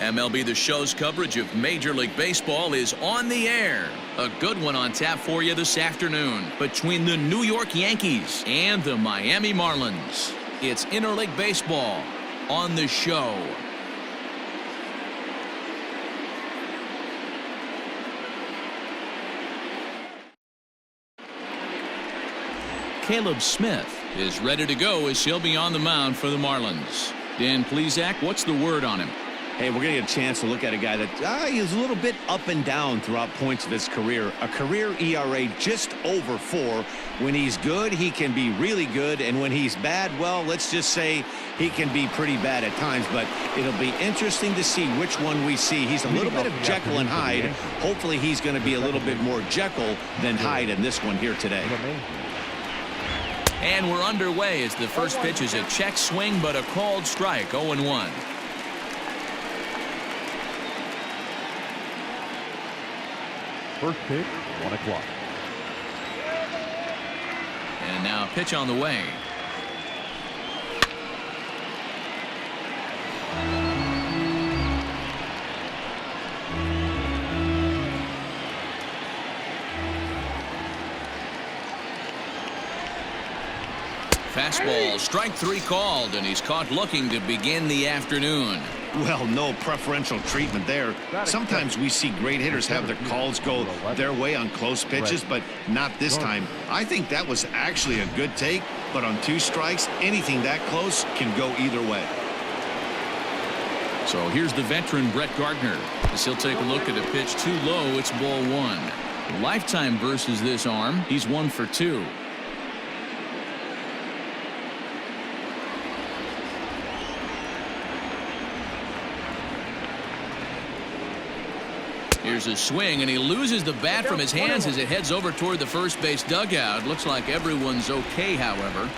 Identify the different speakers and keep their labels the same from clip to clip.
Speaker 1: MLB The Show's coverage of Major League Baseball is on the air. A good one on tap for you this afternoon between the New York Yankees and the Miami Marlins. It's Interleague Baseball on The Show. Caleb Smith is ready to go as he'll be on the mound for the Marlins. Dan Plesac, what's the word on him?
Speaker 2: Hey, we're going to get a chance to look at a guy that is a little bit up and down throughout points of his career. A career ERA just over 4. When he's good, he can be really good. And when he's bad, well, let's just say he can be pretty bad at times. But it'll be interesting to see which one we see. He's a little bit of Jekyll and Hyde. Hopefully he's going to be a little bit more Jekyll than Hyde in this one here today.
Speaker 1: And we're underway as the first pitch is a check swing, but a called strike, 0-1.
Speaker 3: First pitch, 1 o'clock.
Speaker 1: And now a pitch on the way. Fastball, strike 3 called, and he's caught looking to begin the afternoon.
Speaker 2: Well, no preferential treatment there. Sometimes we see great hitters have their calls go their way on close pitches, but not this time. I think that was actually a good take, but on 2 strikes, anything that close can go either way.
Speaker 1: So here's the veteran Brett Gardner as he'll take a look at a pitch too low. It's ball 1. Lifetime versus this arm. He's 1 for 2. Here's a swing, and he loses the bat from his hands as it heads over toward the first base dugout. Looks like everyone's okay, however.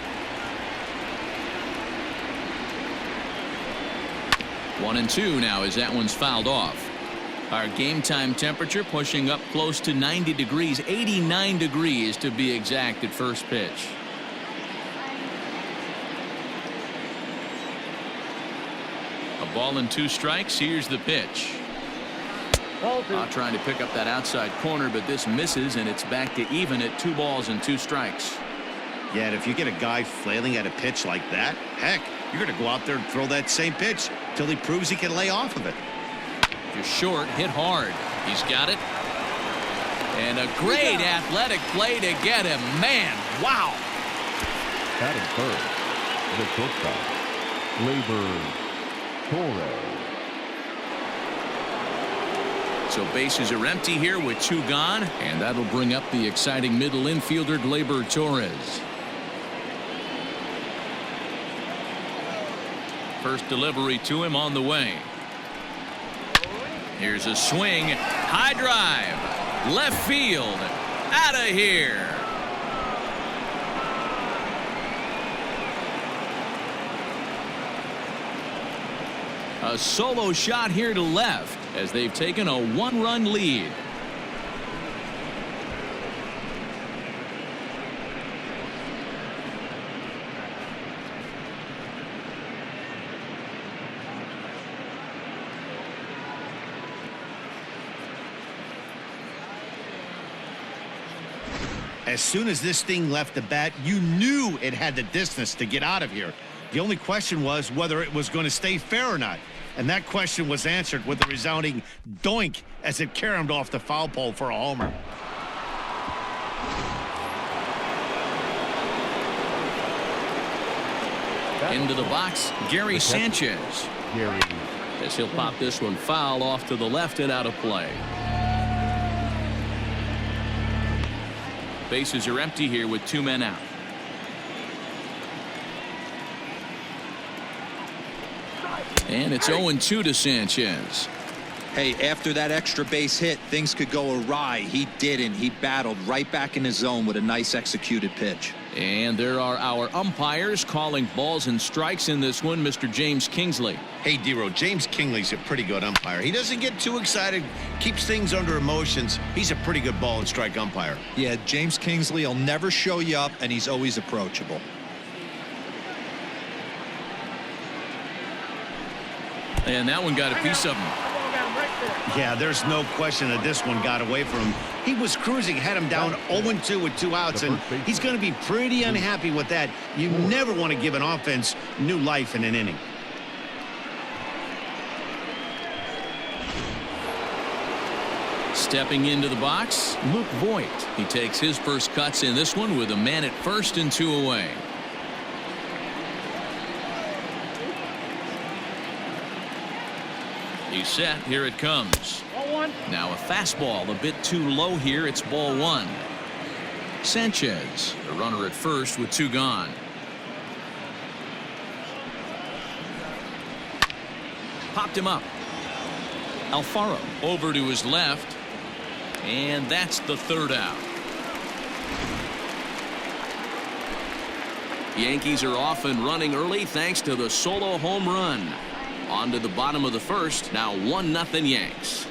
Speaker 1: 1-2 now as that one's fouled off. Our game time temperature pushing up close to 90 degrees, 89 degrees to be exact at first pitch. A ball and 2 strikes. Here's the pitch. Trying to pick up that outside corner, but this misses, and it's back to even at 2 balls and 2 strikes.
Speaker 2: Yeah, and if you get a guy flailing at a pitch like that, heck, you're going to go out there and throw that same pitch till he proves he can lay off of it.
Speaker 1: Just short, hit hard. He's got it. And a great athletic play to get him. Man, wow.
Speaker 3: Batting third, the shortstop, Torres.
Speaker 1: So bases are empty here with 2 gone, and that'll bring up the exciting middle infielder Gleyber Torres. First delivery to him on the way. Here's a swing, high drive, left field, out of here. A solo shot here to left as they've taken a 1-run lead.
Speaker 2: As soon as this thing left the bat, you knew it had the distance to get out of here. The only question was whether it was going to stay fair or not. And that question was answered with a resounding doink as it caromed off the foul pole for a homer.
Speaker 1: Into the box, Gary Sanchez. As he'll pop this one foul off to the left and out of play. Bases are empty here with 2 men out. And it's 0-2 to Sanchez.
Speaker 4: Hey, after that extra base hit, things could go awry. He didn't. He battled right back in his zone with a nice executed pitch.
Speaker 1: And there are our umpires calling balls and strikes in this one, Mr. James Kingsley.
Speaker 2: Hey, D-Row, James Kingsley's a pretty good umpire. He doesn't get too excited, keeps things under emotions. He's a pretty good ball and strike umpire.
Speaker 4: Yeah, James Kingsley will never show you up, and he's always approachable.
Speaker 1: And that one got a piece of him.
Speaker 2: Yeah, there's no question that this one got away from him. He was cruising, had him down 0-2 with 2 outs, and he's going to be pretty unhappy with that. You never want to give an offense new life in an inning.
Speaker 1: Stepping into the box, Luke Voigt. He takes his first cuts in this one with a man at first and 2 away. He's set. Here it comes. Now a fastball a bit too low here. It's ball 1. Sanchez, a runner at first with 2 gone. Popped him up. Alfaro over to his left. And that's the 3rd out. Yankees are off and running early thanks to the solo home run. On to the bottom of the 1st. Now 1-0 Yanks.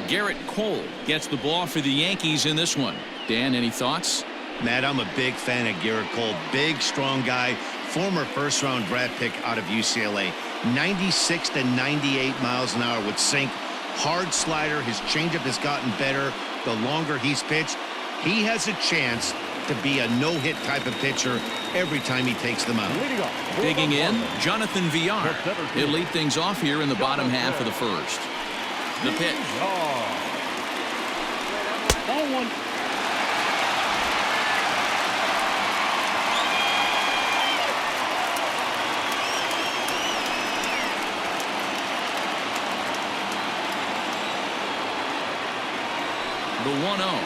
Speaker 1: Garrett Cole gets the ball for the Yankees in this one. Dan, any thoughts?
Speaker 2: Matt, I'm a big fan of Garrett Cole. Big, strong guy. Former first-round draft pick out of UCLA. 96 to 98 miles an hour with sink. Hard slider. His changeup has gotten better the longer he's pitched. He has a chance to be a no-hit type of pitcher every time he takes them out.
Speaker 1: Digging in, Jonathan Villar. He'll lead things off here in the bottom half of the 1st. The pitch.
Speaker 3: Ball 1.
Speaker 1: The 1-0.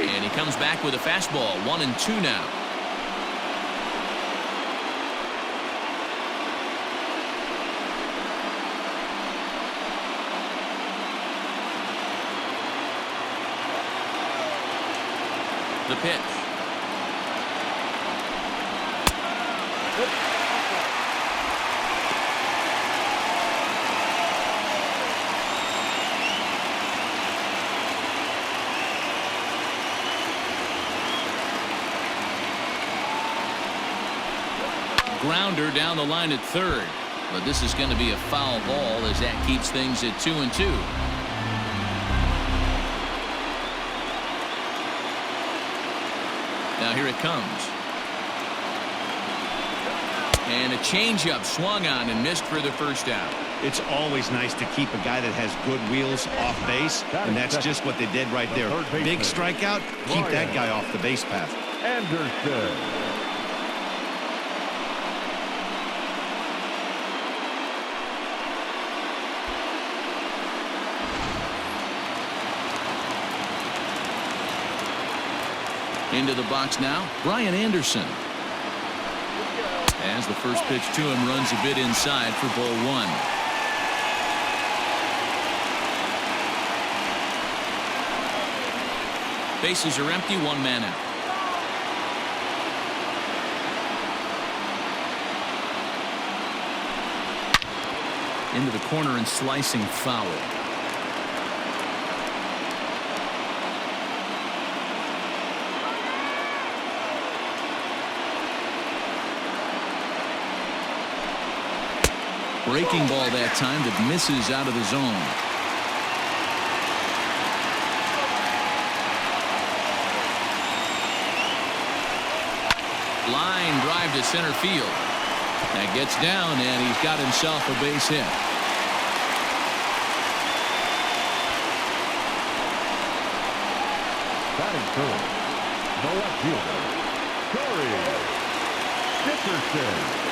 Speaker 1: And he comes back with a fastball. 1-2 now. The pitch. Grounder down the line at 3rd. But this is going to be a foul ball as that keeps things at 2-2. Now here it comes. And a changeup swung on and missed for the 1st out.
Speaker 2: It's always nice to keep a guy that has good wheels off base, and that's just what they did right there. Big strikeout, keep that guy off the base path.
Speaker 3: Anderson.
Speaker 1: Into the box now, Brian Anderson. As the first pitch to him runs a bit inside for ball 1. Bases are empty, 1 man out. Into the corner and slicing foul. Breaking ball that time that misses out of the zone. Line drive to center field. That gets down, and he's got himself a base hit.
Speaker 3: Batting third, the left fielder, Corey Dickerson.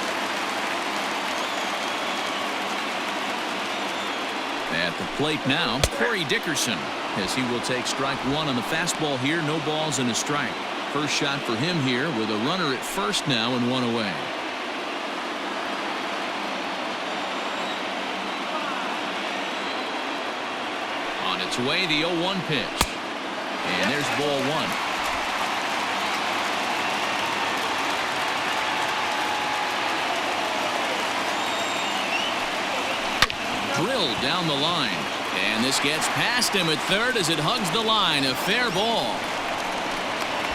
Speaker 1: At the plate now, Corey Dickerson, as he will take strike 1 on the fastball here. No balls and a strike. First shot for him here with a runner at first now and 1 away. On And it's away, the 0-1 pitch. And there's ball one. Drilled down the line. And this gets past him at third as it hugs the line. A fair ball.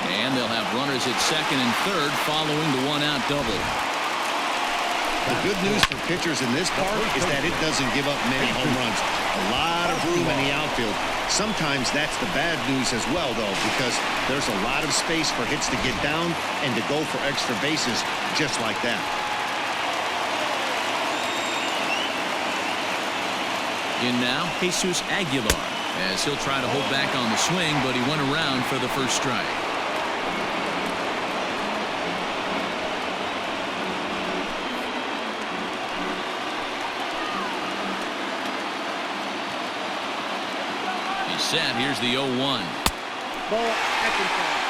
Speaker 1: And they'll have runners at second and third following the one-out double.
Speaker 2: The good news for pitchers in this part is that it doesn't give up many home runs. A lot of room in the outfield. Sometimes that's the bad news as well, though, because there's a lot of space for hits to get down and to go for extra bases just like that.
Speaker 1: In now, Jesus Aguilar, as he'll try to hold back on the swing, but he went around for the first strike. He's set. Here's the 0-1.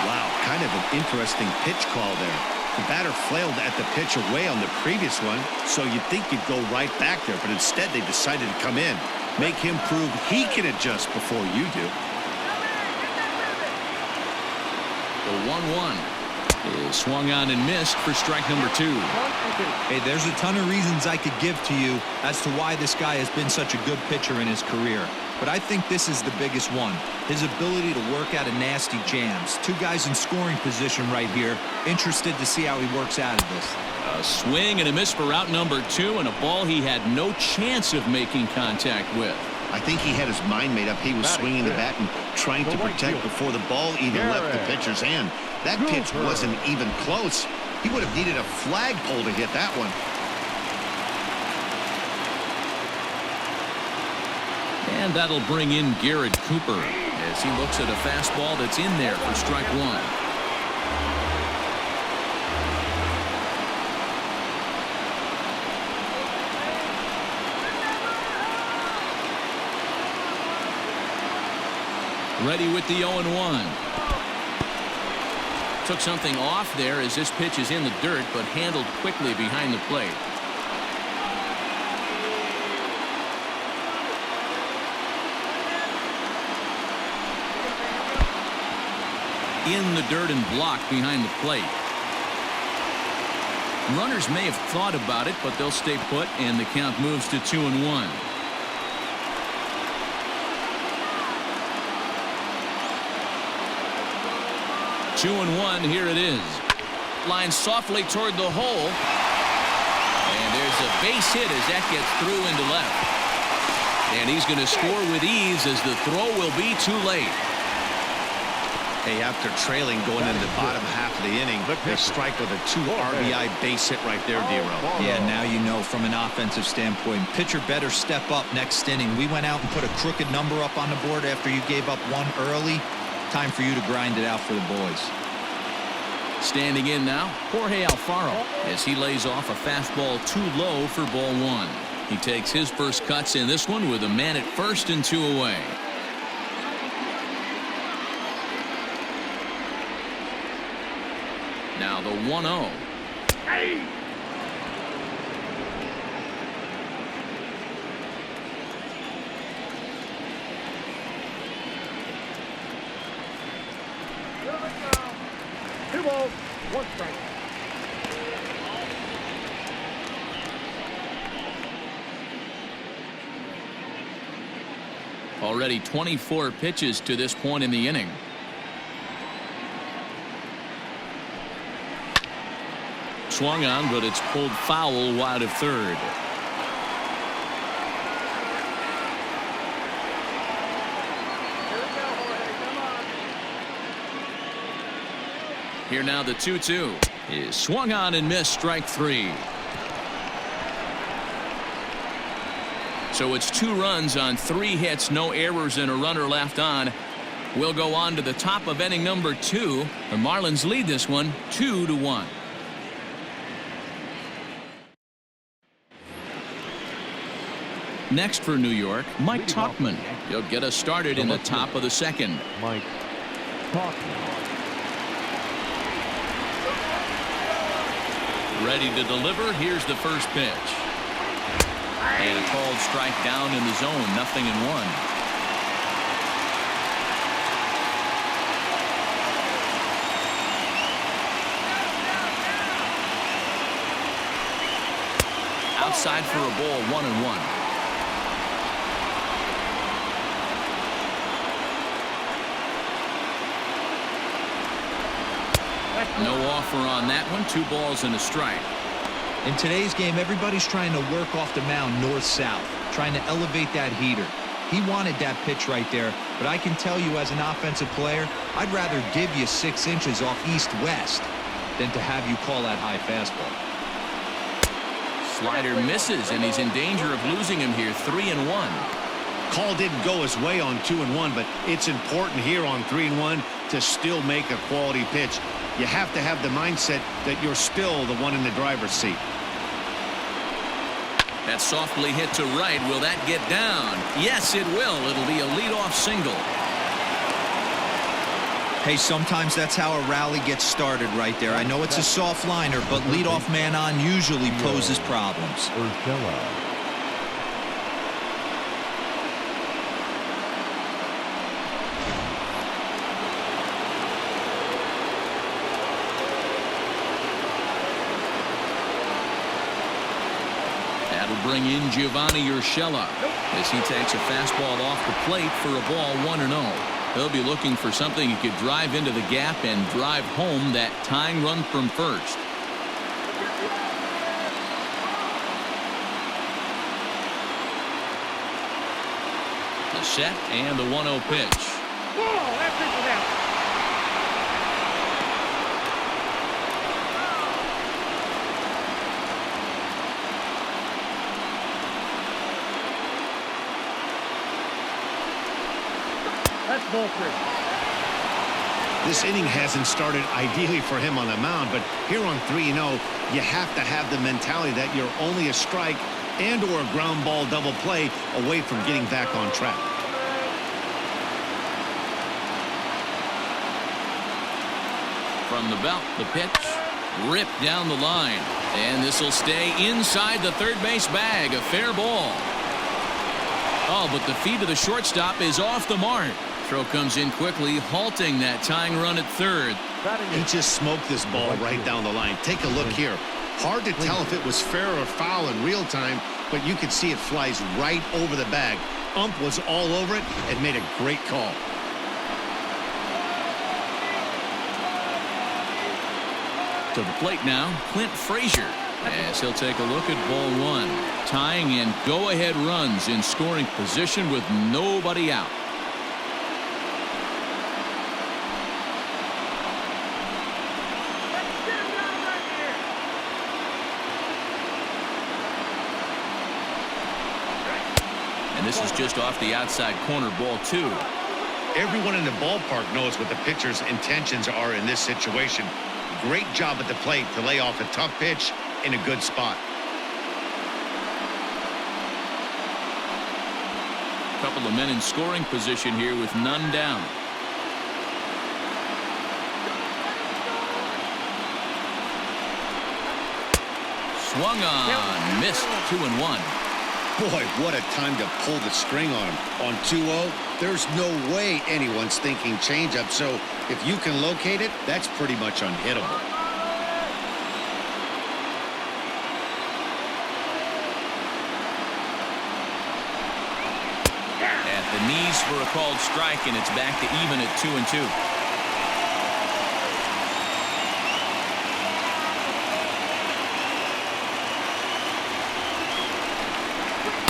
Speaker 2: Wow, kind of an interesting pitch call there. The batter flailed at the pitch away on the previous one, so you'd think you'd go right back there, but instead they decided to come in. Make him prove he can adjust before you do.
Speaker 1: The 1-1 is swung on and missed for strike number 2.
Speaker 4: Hey, there's a ton of reasons I could give to you as to why this guy has been such a good pitcher in his career. But I think this is the biggest one. His ability to work out of nasty jams. Two guys in scoring position right here. Interested to see how he works out of this.
Speaker 1: A swing and a miss for out number 2, and a ball he had no chance of making contact with.
Speaker 2: I think he had his mind made up. He was swinging the bat and trying to protect before the ball even left the pitcher's hand. That pitch wasn't even close. He would have needed a flagpole to hit that one.
Speaker 1: And that'll bring in Garrett Cooper as he looks at a fastball that's in there for strike 1. Ready with the 0-1. Took something off there as this pitch is in the dirt, but handled quickly behind the plate. In the dirt and blocked behind the plate. Runners may have thought about it, but they'll stay put, and the count moves to 2-1. Two and one, here it is. Line softly toward the hole. And there's a base hit as that gets through into left. And he's going to score with ease as the throw will be too late.
Speaker 2: Hey, after trailing going into the bottom half of the inning, they strike with a 2 RBI base hit right there, Dero.
Speaker 4: Yeah, now you know from an offensive standpoint, pitcher better step up next inning. We went out and put a crooked number up on the board after you gave up one early. Time for you to grind it out for the boys.
Speaker 1: Standing in now, Jorge Alfaro, as he lays off a fastball too low for ball 1. He takes his first cuts in this one with a man at first and 2 away. Now the 1-0.
Speaker 3: Hey! Two balls, one strike.
Speaker 1: Already 24 pitches to this point in the inning. Swung on, but it's pulled foul wide of third. Here now the 2-2 is swung on and missed, strike 3. So it's 2 runs on 3 hits, no errors, and a runner left on. We'll go on to the top of inning number 2. The Marlins lead this one 2-1. Next for New York, Mike Tauchman. He'll get us started in the top of the second.
Speaker 3: Mike Tauchman.
Speaker 1: Ready to deliver. Here's the first pitch. And a called strike down in the zone, 0-1. outside for a ball, 1-1. No offer on that one. 2 balls and a strike.
Speaker 4: In today's game, everybody's trying to work off the mound north-south, trying to elevate that heater. He wanted that pitch right there, but I can tell you as an offensive player, I'd rather give you 6 inches off east-west than to have you call that high fastball.
Speaker 1: Slider misses, and he's in danger of losing him here. 3-1.
Speaker 2: Call didn't go his way on 2-1, but it's important here on 3-1 to still make a quality pitch. You have to have the mindset that you're still the one in the driver's seat.
Speaker 1: That's softly hit to right. Will that get down? Yes, it will. It'll be a leadoff single.
Speaker 4: Hey, sometimes that's how a rally gets started right there. I know it's a soft liner, but leadoff man on usually poses problems.
Speaker 3: Urshela.
Speaker 1: That'll bring in Giovanni Urshela as he takes a fastball off the plate for a ball, 1-0. He'll be looking for something he could drive into the gap and drive home that tying run from first. The set and the 1-0 pitch.
Speaker 2: This inning hasn't started ideally for him on the mound, but here on 3-0, you have to have the mentality that you're only a strike and or a ground ball double play away from getting back on track.
Speaker 1: From the belt, the pitch ripped down the line, and this will stay inside the third base bag. A fair ball. Oh, but the feet of the shortstop is off the mark. Throw comes in quickly, halting that tying run at third.
Speaker 2: He just smoked this ball right down the line. Take a look here. Hard to tell if it was fair or foul in real time, but you can see it flies right over the bag. Ump was all over it and made a great call.
Speaker 1: To the plate now, Clint Frazier, as he'll take a look at ball 1. Tying and go-ahead runs in scoring position with nobody out. And this is just off the outside corner, ball 2.
Speaker 2: Everyone in the ballpark knows what the pitcher's intentions are in this situation. Great job at the plate to lay off a tough pitch in a good spot.
Speaker 1: Couple of men in scoring position here with none down. Swung on, missed. 2-1.
Speaker 2: Boy, what a time to pull the string on him. On 2-0, there's no way anyone's thinking changeup, so if you can locate it, that's pretty much unhittable.
Speaker 1: At the knees for a called strike, and it's back to even at 2-2.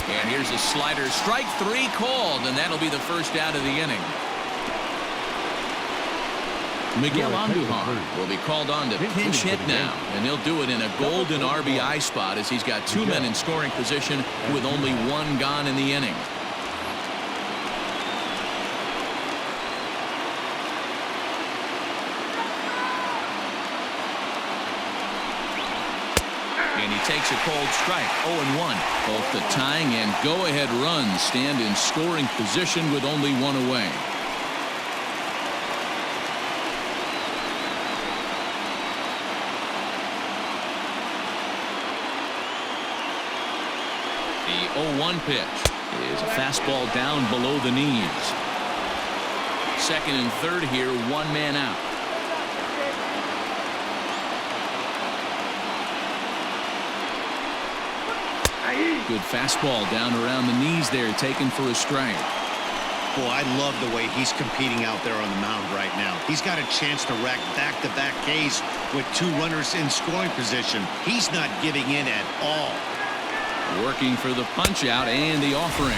Speaker 1: And here's a slider. Strike 3 called, and that'll be the first out of the inning. Miguel Andujar will be called on to pinch hit now, and he'll do it in a golden RBI spot as he's got 2 men in scoring position with only 1 gone in the inning. And he takes a cold strike. 0-1. Both the tying and go-ahead runs stand in scoring position with only 1 away. The 0-1 pitch is a fastball down below the knees. Second and third here, 1 man out. Good fastball down around the knees there, taken for a strike.
Speaker 2: Boy, I love the way he's competing out there on the mound right now. He's got a chance to rack back-to-back Ks with 2 runners in scoring position. He's not giving in at all.
Speaker 1: Working for the punch-out and the offering.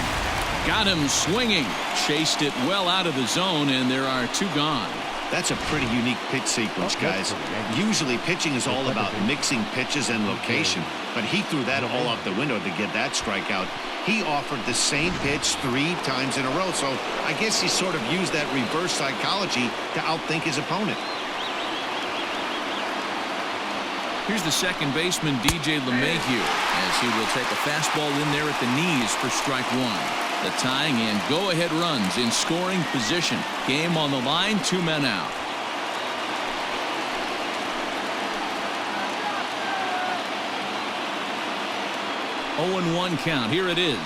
Speaker 1: Got him swinging. Chased it well out of the zone, and there are 2 gone.
Speaker 2: That's a pretty unique pitch sequence, guys. Usually pitching is all about mixing pitches and location, but he threw that all out the window to get that strikeout. He offered the same pitch 3 times in a row, so I guess he sort of used that reverse psychology to outthink his opponent.
Speaker 1: Here's the second baseman, DJ LeMahieu, as he will take a fastball in there at the knees for strike 1. The tying and go-ahead runs in scoring position. Game on the line, 2 men out. Oh, 1 count. Here it is.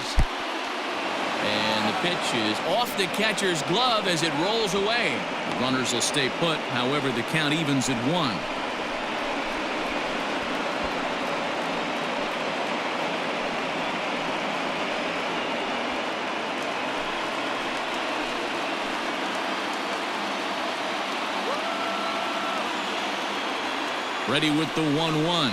Speaker 1: And the pitch is off the catcher's glove as it rolls away. The runners will stay put. However, the count evens at 1. Ready with the 1-1.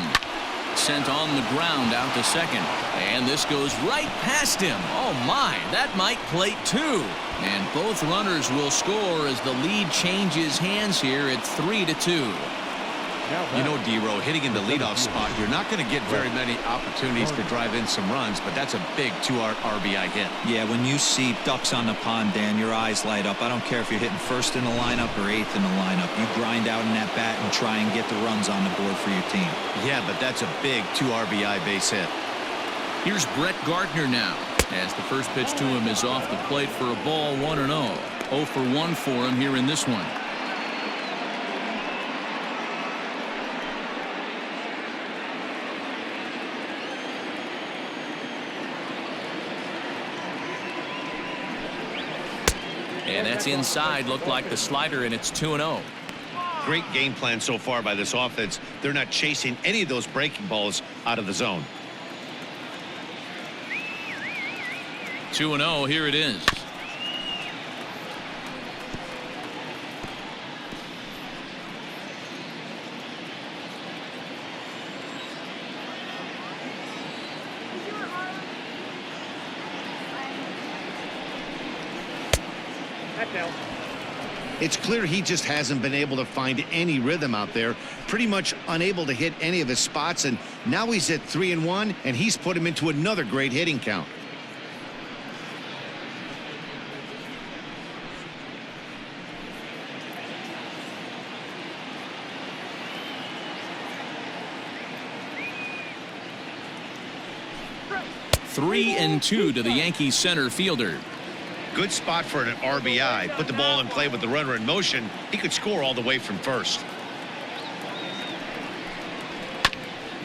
Speaker 1: Sent on the ground out to second. And this goes right past him. Oh, my. That might plate 2. And both runners will score as the lead changes hands here at 3-2.
Speaker 2: You know, D-Row, hitting in the leadoff spot, you're not going to get very many opportunities to drive in some runs, but that's a big 2 RBI hit.
Speaker 4: Yeah, when you see ducks on the pond, Dan, your eyes light up. I don't care if you're hitting first in the lineup or 8th in the lineup. You grind out in that bat and try and get the runs on the board for your team.
Speaker 2: Yeah, but that's a big 2 RBI base hit.
Speaker 1: Here's Brett Gardner now, as the first pitch to him is off the plate for a ball, 1-0. 0 for 1 for him here in this one. And that's inside. Looked like the slider, and it's 2-0.
Speaker 2: Great game plan so far by this offense. They're not chasing any of those breaking balls out of the zone.
Speaker 1: 2-0. Here it is.
Speaker 2: It's clear he just hasn't been able to find any rhythm out there. Pretty much unable to hit any of his spots, and now he's at 3-1, and he's put him into another great hitting count.
Speaker 1: Three and 2 to the Yankees center fielder.
Speaker 2: Good spot for an RBI. Put the ball in play with the runner in motion. He could score all the way from first.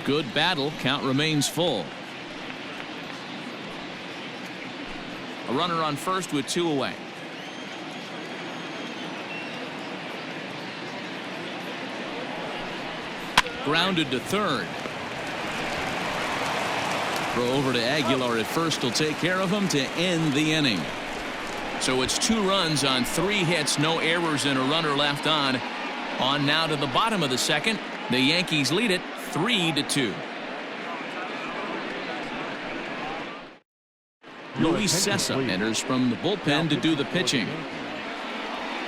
Speaker 1: Good battle. Count remains full. A runner on first with 2 away. Grounded to third. Throw over to Aguilar at first will take care of him to end the inning. So it's 2 runs on 3 hits, no errors, and a runner left on. On now to the bottom of the second. The Yankees lead it 3-2. Luis Sessa enters from the bullpen to do the pitching.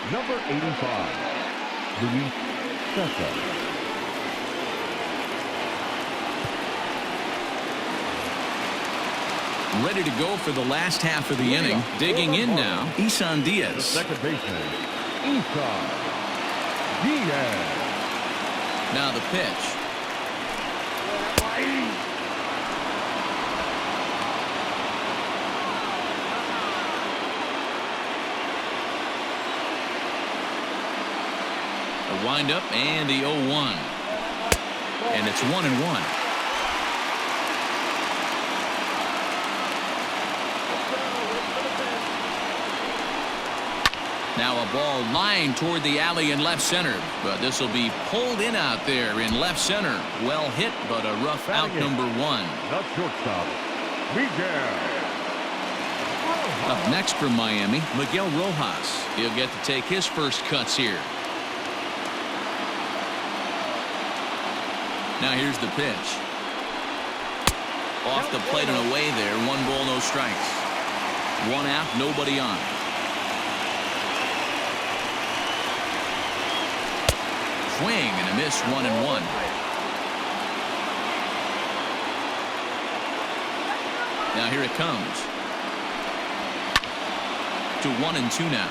Speaker 3: Number 85, Luis Sessa.
Speaker 1: Ready to go for the last half of the inning. Digging in now, Isan Diaz.
Speaker 3: Second baseman, Isan Diaz.
Speaker 1: Now the pitch. A windup and the 0-1. And it's 1-1. Now a ball lined toward the alley in left center, but this will be pulled in out there in left center. Well hit, but a rough out, number 1.
Speaker 3: The shortstop, Miguel.
Speaker 1: Up next from Miami, Miguel Rojas. He'll get to take his first cuts here. Now here's the pitch. Off the plate and away there. 1 ball, no strikes. 1 out, nobody on. Swing and a miss, 1-1. Now here it comes. To 1-2 now.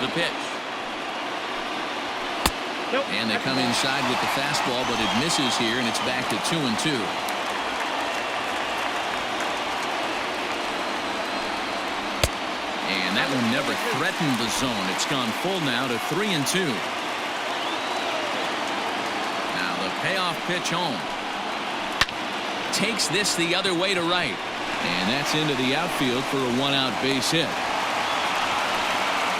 Speaker 1: The pitch. And they come inside with the fastball, but it misses here, and it's back to 2-2. And that one never threatened the zone. It's gone full now to 3-2. Now the payoff pitch home. Takes this the other way to right. And that's into the outfield for a 1-out base hit.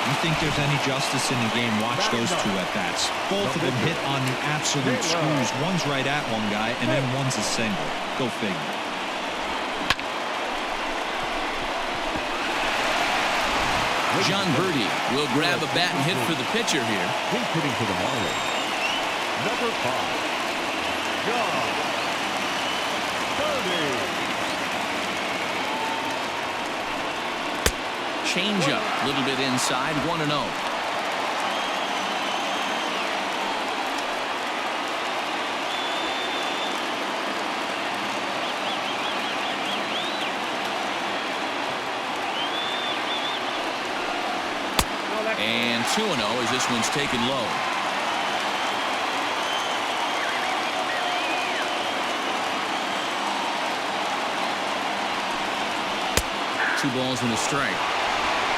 Speaker 4: You think there's any justice in the game, watch those 2 at-bats. Both of them hit on the absolute screws. One's right at one guy, and then one's a single. Go figure.
Speaker 1: John Birdie will grab a bat and hit for the pitcher here.
Speaker 3: He's hitting for the Marlins. Number 5, John Birdie.
Speaker 1: Changeup, a little bit inside, 1-0. And 2-0 as this one's taken low. Two balls and a strike.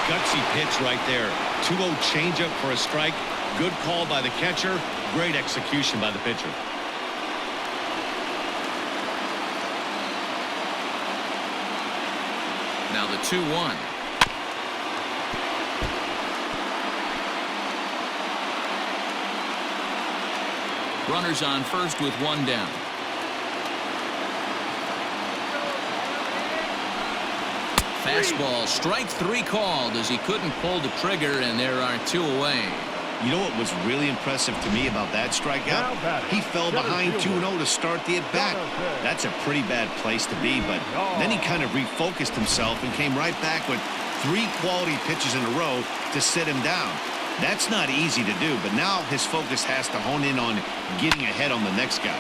Speaker 2: Gutsy pitch right there. 2-0 changeup for a strike. Good call by the catcher. Great execution by the pitcher.
Speaker 1: Now the 2-1. Runners on first with 1 down. Fastball, strike 3 called as he couldn't pull the trigger, and there are 2 away.
Speaker 2: You know what was really impressive to me about that strikeout? He fell behind 2-0 to start the at-bat. That's a pretty bad place to be, but then he kind of refocused himself and came right back with 3 quality pitches in a row to sit him down. That's not easy to do, but now his focus has to hone in on getting ahead on the next guy.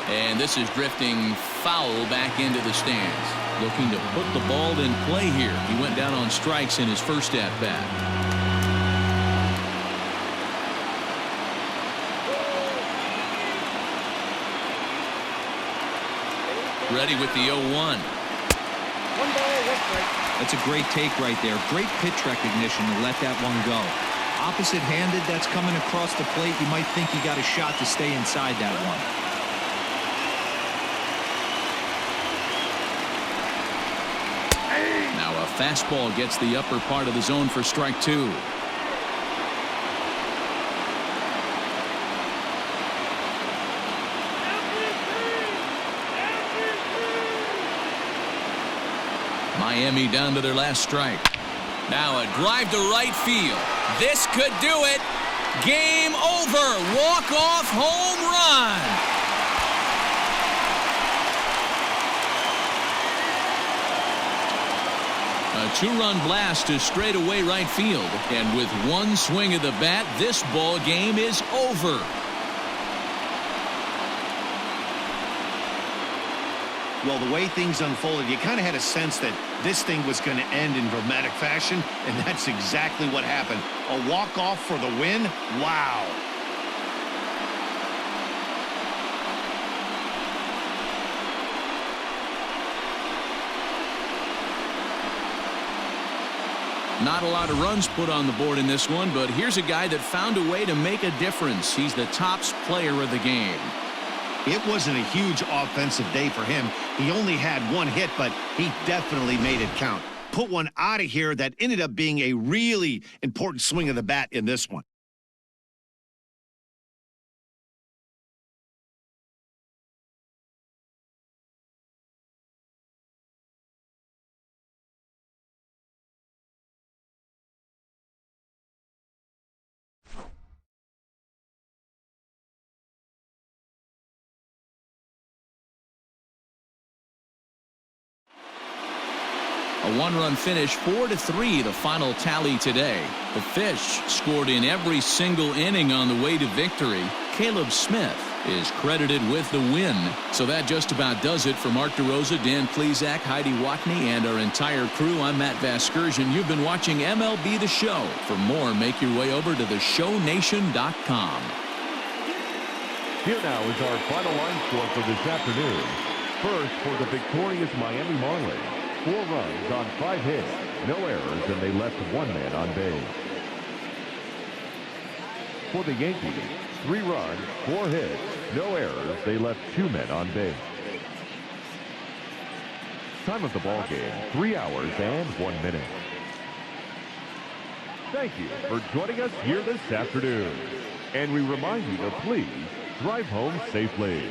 Speaker 1: And this is drifting foul back into the stands. Looking to put the ball in play here. He went down on strikes in his first at-bat. Ready with the 0-1.
Speaker 4: That's a great take right there. Great pitch recognition to let that one go. Opposite-handed, that's coming across the plate. You might think you got a shot to stay inside that one.
Speaker 1: Now a fastball gets the upper part of the zone for strike 2. Miami down to their last strike. Now a drive to right field. This could do it. Game over. Walk-off home run. A 2-run blast to straightaway right field. And with 1 swing of the bat, this ball game is over.
Speaker 2: Well, the way things unfolded, you kind of had a sense that this thing was going to end in dramatic fashion, and that's exactly what happened. A walk-off for the win? Wow.
Speaker 1: Not a lot of runs put on the board in this one, but here's a guy that found a way to make a difference. He's the tops player of the game.
Speaker 2: It wasn't a huge offensive day for him. He only had 1 hit, but he definitely made it count. Put one out of here that ended up being a really important swing of the bat in this one.
Speaker 1: A one-run finish, 4-3, the final tally today. The Fish scored in every single inning on the way to victory. Caleb Smith is credited with the win. So that just about does it for Mark DeRosa, Dan Plesac, Heidi Watney, and our entire crew. I'm Matt Vasgersian. You've been watching MLB The Show. For more, make your way over to theshownation.com.
Speaker 3: Here now is our final line score for this afternoon. First, for the victorious Miami Marlins, 4 runs on 5 hits, no errors, and they left 1 man on base. For the Yankees, 3 runs, 4 hits, no errors, they left 2 men on base. Time of the ball game, 3 hours and 1 minute. Thank you for joining us here this afternoon. And we remind you to please drive home safely.